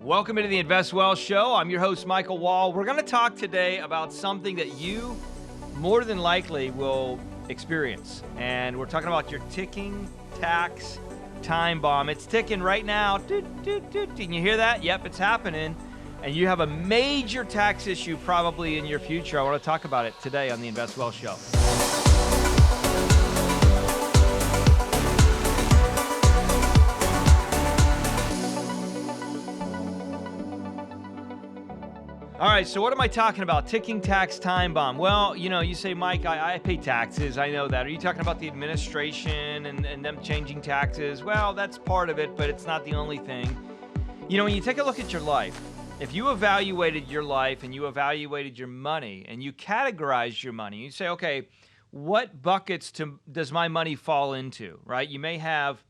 Welcome into the Invest Well Show. I'm your host, Michael Wall. We're going to talk today about something that you more than likely will experience. And we're talking about your ticking tax time bomb. It's ticking right now. Doot, doot, doot. Can you hear that? Yep, it's happening. And you have a major tax issue probably in your future. I want to talk about it today on the Invest Well Show. All right, so what am I talking about? Ticking tax time bomb. Well, you say, Mike, I pay taxes. I know that. Are you talking about the administration and them changing taxes? Well, that's part of it, but it's not the only thing. When you take a look at your life, if you evaluated your life and you evaluated your money and you categorized your money, you say, okay, what buckets does my money fall into, right? You may have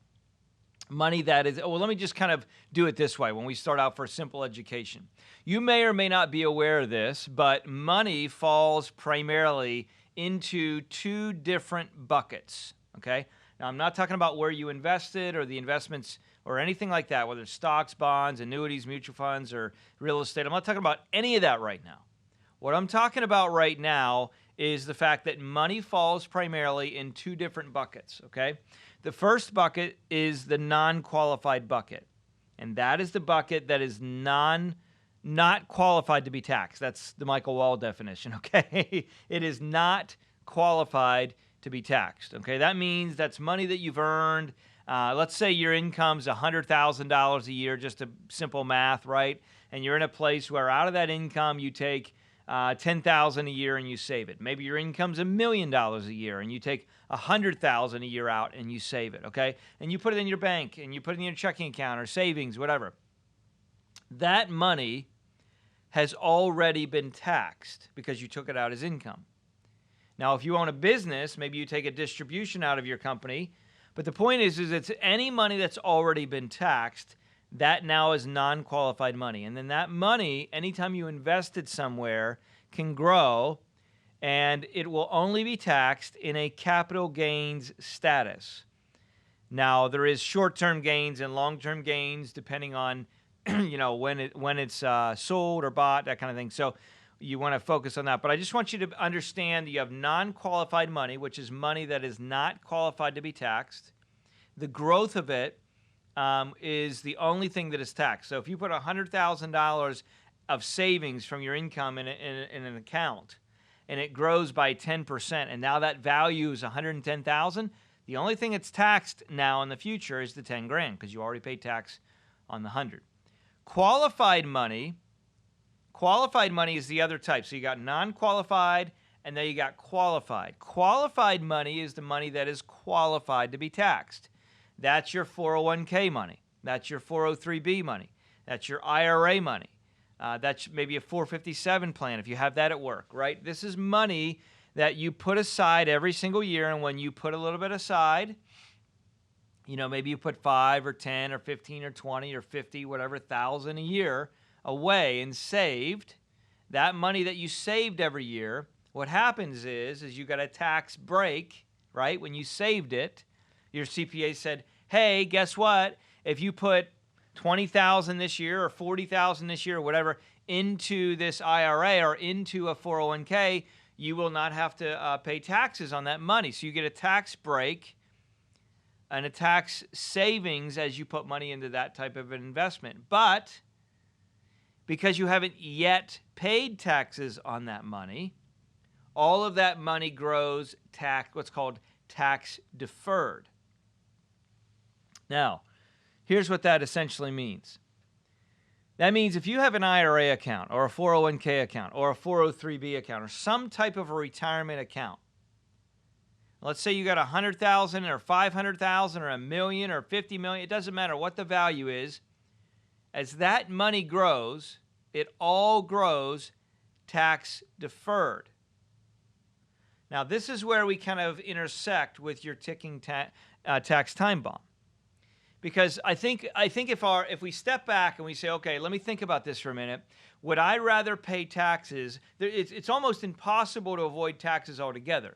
money that is, let me just kind of do it this way when we start out for simple education. You may or may not be aware of this, but money falls primarily into two different buckets, okay? Now, I'm not talking about where you invested or the investments or anything like that, whether it's stocks, bonds, annuities, mutual funds, or real estate. I'm not talking about any of that right now. What I'm talking about right now is the fact that money falls primarily in two different buckets, okay? The first bucket is the non-qualified bucket, and that is the bucket that is not qualified to be taxed. That's the Michael Wall definition, okay? It is not qualified to be taxed, okay? That means that's money that you've earned. Let's say your income's $100,000 a year, just a simple math, right? And you're in a place where out of that income you take $10,000 a year and you save it. Maybe your income's $1 million a year and you take $100,000 a year out and you save it, okay? And you put it in your bank and you put it in your checking account or savings, whatever. That money has already been taxed because you took it out as income. Now, if you own a business, maybe you take a distribution out of your company, but the point is it's any money that's already been taxed. That now is non-qualified money. And then that money, anytime you invest it somewhere, can grow, and it will only be taxed in a capital gains status. Now, there is short-term gains and long-term gains depending on, when it's sold or bought, that kind of thing. So you want to focus on that. But I just want you to understand that you have non-qualified money, which is money that is not qualified to be taxed. The growth of it is the only thing that is taxed. So if you put $100,000 of savings from your income in an account and it grows by 10% and now that value is $110,000, the only thing that's taxed now in the future is the $10,000 because you already paid tax on the 100. Qualified money is the other type. So you got non-qualified and then you got qualified. Qualified money is the money that is qualified to be taxed. That's your 401k money. That's your 403b money. That's your IRA money. That's maybe a 457 plan if you have that at work, right? This is money that you put aside every single year, and when you put a little bit aside, maybe you put 5 or 10 or 15 or 20 or 50, whatever, thousand a year away and saved. That money that you saved every year, what happens is you got a tax break, right? When you saved it, your CPA said, hey, guess what? If you put $20,000 this year or $40,000 this year or whatever into this IRA or into a 401k, you will not have to pay taxes on that money. So you get a tax break and a tax savings as you put money into that type of an investment. But because you haven't yet paid taxes on that money, all of that money grows what's called tax deferred. Now, here's what that essentially means. That means if you have an IRA account or a 401k account or a 403b account or some type of a retirement account, let's say you got $100,000 or $500,000 or $1 million or $50 million, it doesn't matter what the value is. As that money grows, it all grows tax deferred. Now, this is where we kind of intersect with your ticking tax time bomb. Because I think if we step back and we say, okay, let me think about this for a minute. Would I rather pay taxes? It's almost impossible to avoid taxes altogether.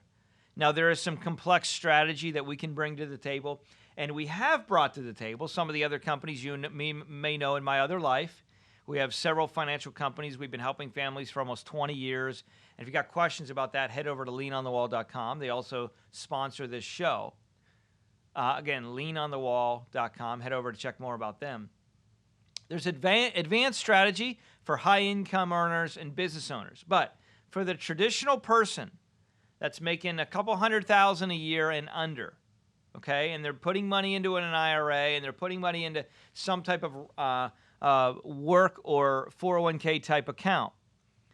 Now, there is some complex strategy that we can bring to the table, and we have brought to the table some of the other companies you may know in my other life. We have several financial companies. We've been helping families for almost 20 years. And if you got questions about that, head over to leanonthewall.com. They also sponsor this show. Again, leanonthewall.com. Head over to check more about them. There's advanced strategy for high-income earners and business owners. But for the traditional person that's making a couple $100,000 a year and under, okay, and they're putting money into an IRA and they're putting money into some type of work or 401k type account,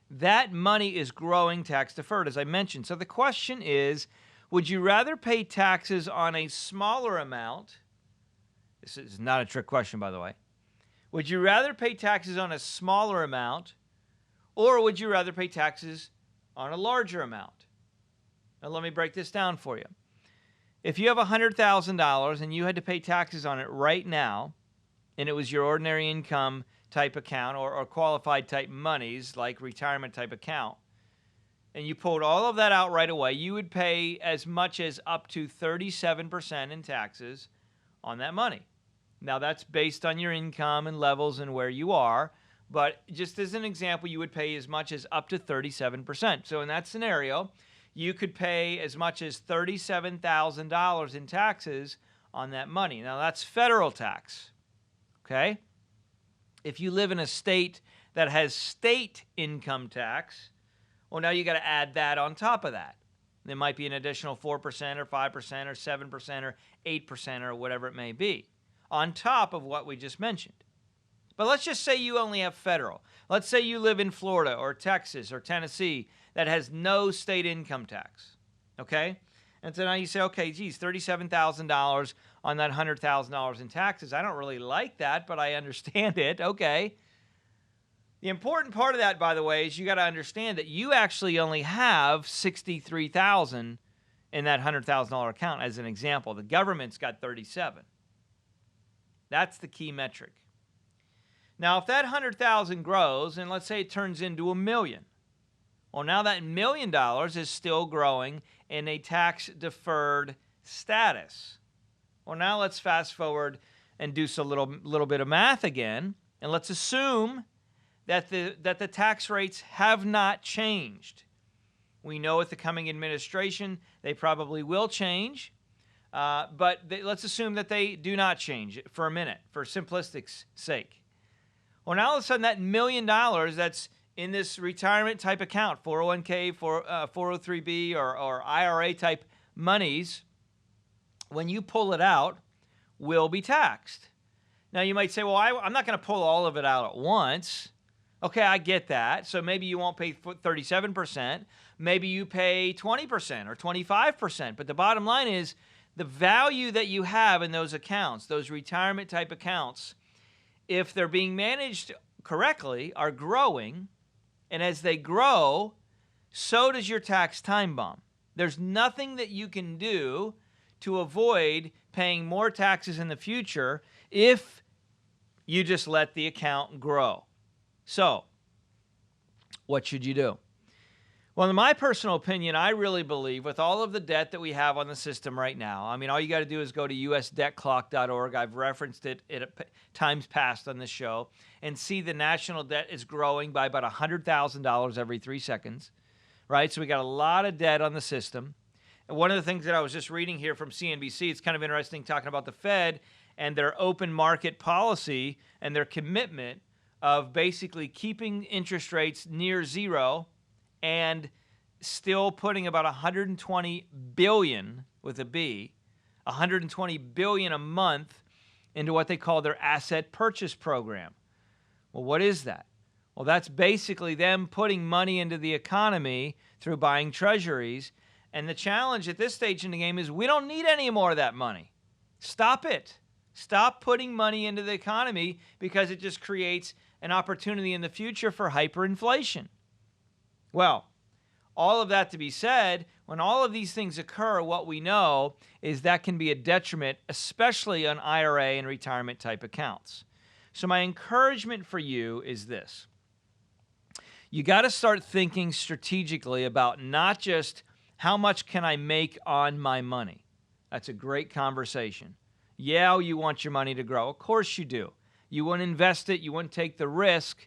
that money is growing tax deferred, as I mentioned. So the question is, would you rather pay taxes on a smaller amount? This is not a trick question, by the way. Would you rather pay taxes on a smaller amount, or would you rather pay taxes on a larger amount? Now, let me break this down for you. If you have $100,000 and you had to pay taxes on it right now, and it was your ordinary income type account or qualified type monies like retirement type account, and you pulled all of that out right away, you would pay as much as up to 37% in taxes on that money. Now, that's based on your income and levels and where you are, but just as an example, you would pay as much as up to 37%. So in that scenario, you could pay as much as $37,000 in taxes on that money. Now, that's federal tax, okay? If you live in a state that has state income tax, well, now you got to add that on top of that. There might be an additional 4% or 5% or 7% or 8% or whatever it may be on top of what we just mentioned. But let's just say you only have federal. Let's say you live in Florida or Texas or Tennessee that has no state income tax, okay? And so now you say, okay, geez, $37,000 on that $100,000 in taxes. I don't really like that, but I understand it, okay? The important part of that, by the way, is you got to understand that you actually only have $63,000 in that $100,000 account as an example. The government's got $37,000. That's the key metric. Now, if that $100,000 grows, and let's say it turns into $1 million, well, now that $1 million is still growing in a tax-deferred status. Well, now let's fast forward and do a little bit of math again, and let's assume that the tax rates have not changed. We know with the coming administration, they probably will change, but let's assume that they do not change for a minute, for simplistic's sake. Well, now all of a sudden, that $1 million that's in this retirement type account, 401k, 403b, or IRA type monies, when you pull it out, will be taxed. Now, you might say, well, I'm not going to pull all of it out at once. Okay, I get that. So maybe you won't pay 37%. Maybe you pay 20% or 25%. But the bottom line is the value that you have in those accounts, those retirement type accounts, if they're being managed correctly, are growing. And as they grow, so does your tax time bomb. There's nothing that you can do to avoid paying more taxes in the future if you just let the account grow. So, what should you do? Well, in my personal opinion, I really believe with all of the debt that we have on the system right now, I mean, all you got to do is go to usdebtclock.org. I've referenced it at times past on this show, and see the national debt is growing by about $100,000 every 3 seconds, right? So we got a lot of debt on the system. And one of the things that I was just reading here from CNBC, it's kind of interesting talking about the Fed and their open market policy and their commitment of basically keeping interest rates near zero and still putting about $120 billion with a B, $120 billion a month into what they call their asset purchase program. Well, what is that? Well, that's basically them putting money into the economy through buying treasuries. And the challenge at this stage in the game is we don't need any more of that money. Stop it. Stop putting money into the economy because it just creates an opportunity in the future for hyperinflation. Well, all of that to be said, when all of these things occur, what we know is that can be a detriment, especially on IRA and retirement type accounts. So my encouragement for you is this. You got to start thinking strategically about not just how much can I make on my money. That's a great conversation. Yeah, you want your money to grow. Of course you do. You want to invest it. You want to take the risk.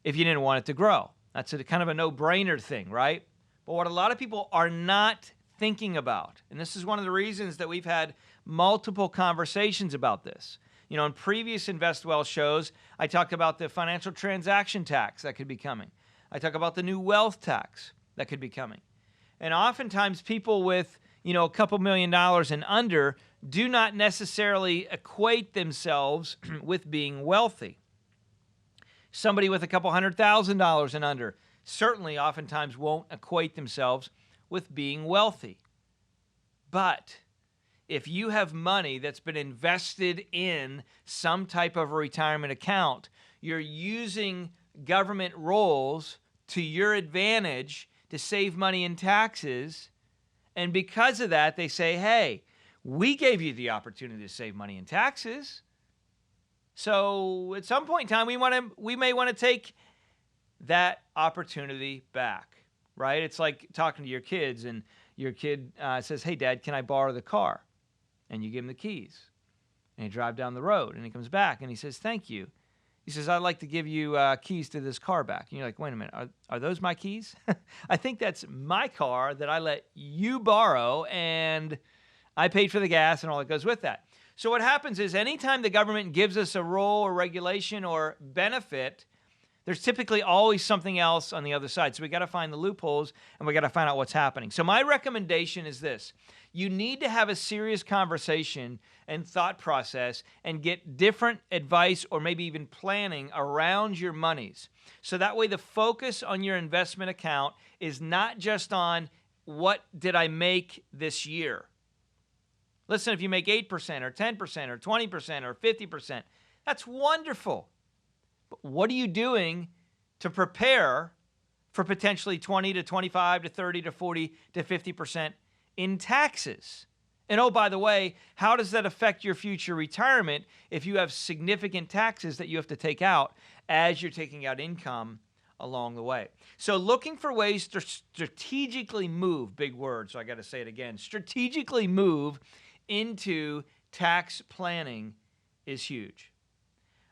if you didn't want it to grow. That's a kind of a no-brainer thing, right? But what a lot of people are not thinking about, and this is one of the reasons that we've had multiple conversations about this. You know, in previous Invest Well shows, I talked about the financial transaction tax that could be coming. I talk about the new wealth tax that could be coming. And oftentimes people with, you know, a couple $1 million and under do not necessarily equate themselves with being wealthy. Somebody with a couple $100,000 and under certainly oftentimes won't equate themselves with being wealthy. But if you have money that's been invested in some type of a retirement account, you're using government rolls to your advantage to save money in taxes. And because of that, they say, hey, we gave you the opportunity to save money in taxes. So at some point in time, we may want to take that opportunity back, right? It's like talking to your kids, and your kid says, hey, Dad, can I borrow the car? And you give him the keys. And you drive down the road, and he comes back, and he says, thank you. He says, I'd like to give you keys to this car back. And you're like, wait a minute, are those my keys? I think that's my car that I let you borrow, and I paid for the gas and all that goes with that. So what happens is anytime the government gives us a rule or regulation or benefit, there's typically always something else on the other side. So we got to find the loopholes, and we got to find out what's happening. So my recommendation is this. You need to have a serious conversation and thought process and get different advice or maybe even planning around your monies. So that way the focus on your investment account is not just on what did I make this year. Listen, if you make 8% or 10% or 20% or 50%, that's wonderful. But what are you doing to prepare for potentially 20 to 25 to 30 to 40 to 50% in taxes? And oh, by the way, how does that affect your future retirement if you have significant taxes that you have to take out as you're taking out income along the way? So looking for ways to strategically move, big word, so I got to say it again, strategically move into tax planning is huge.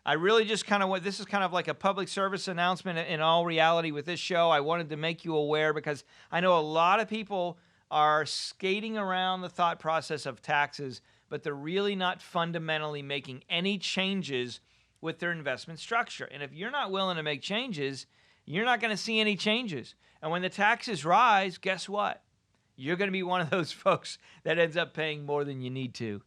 I really just kind of this is kind of like a public service announcement in all reality with this show. I wanted to make you aware because I know a lot of people are skating around the thought process of taxes, but they're really not fundamentally making any changes with their investment structure. And if you're not willing to make changes, you're not going to see any changes. And when the taxes rise, guess what? You're going to be one of those folks that ends up paying more than you need to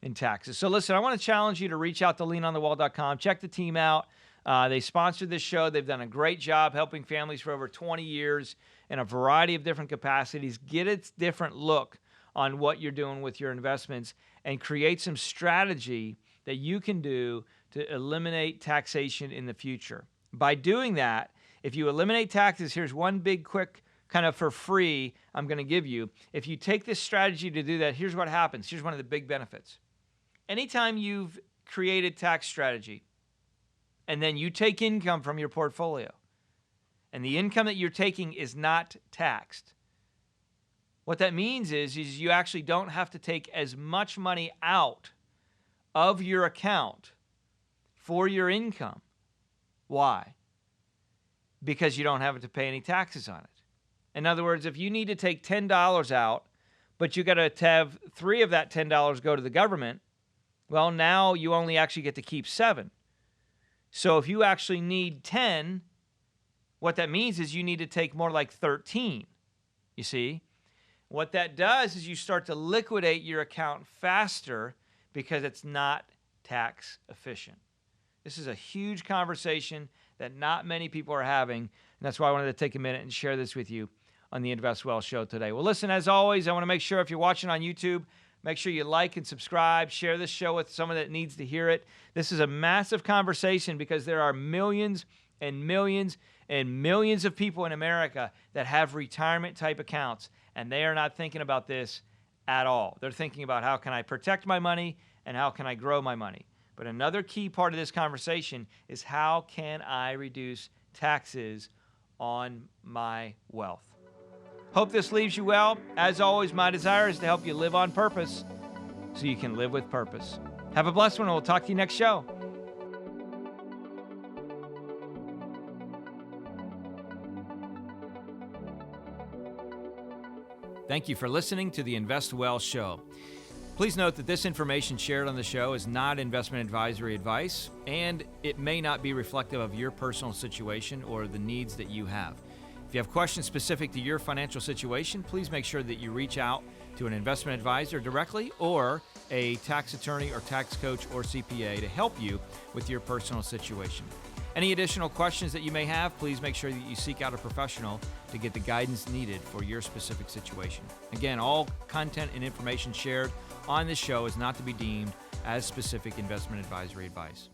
in taxes. So listen, I want to challenge you to reach out to leanonthewall.com. Check the team out. They sponsored this show. They've done a great job helping families for over 20 years in a variety of different capacities. Get a different look on what you're doing with your investments and create some strategy that you can do to eliminate taxation in the future. By doing that, if you eliminate taxes, here's one big quick kind of for free I'm going to give you. If you take this strategy to do that, here's what happens. Here's one of the big benefits. Anytime you've created tax strategy and then you take income from your portfolio and the income that you're taking is not taxed, what that means is you actually don't have to take as much money out of your account for your income. Why? Because you don't have to pay any taxes on it. In other words, if you need to take $10 out, but you got to have $3 of that $10 go to the government, well, now you only actually get to keep $7. So if you actually need 10, what that means is you need to take more like 13. You see? What that does is you start to liquidate your account faster because it's not tax efficient. This is a huge conversation that not many people are having, and that's why I wanted to take a minute and share this with you on the Invest Well show today. Well, listen, as always, I want to make sure if you're watching on YouTube, make sure you like and subscribe, share this show with someone that needs to hear it. This is a massive conversation because there are millions and millions and millions of people in America that have retirement type accounts, and they are not thinking about this at all. They're thinking about how can I protect my money and how can I grow my money. But another key part of this conversation is how can I reduce taxes on my wealth? Hope this leaves you well. As always, my desire is to help you live on purpose so you can live with purpose. Have a blessed one, and we'll talk to you next show. Thank you for listening to the Invest Well Show. Please note that this information shared on the show is not investment advisory advice, and it may not be reflective of your personal situation or the needs that you have. If you have questions specific to your financial situation, please make sure that you reach out to an investment advisor directly or a tax attorney or tax coach or CPA to help you with your personal situation. Any additional questions that you may have, please make sure that you seek out a professional to get the guidance needed for your specific situation. Again, all content and information shared on this show is not to be deemed as specific investment advisory advice.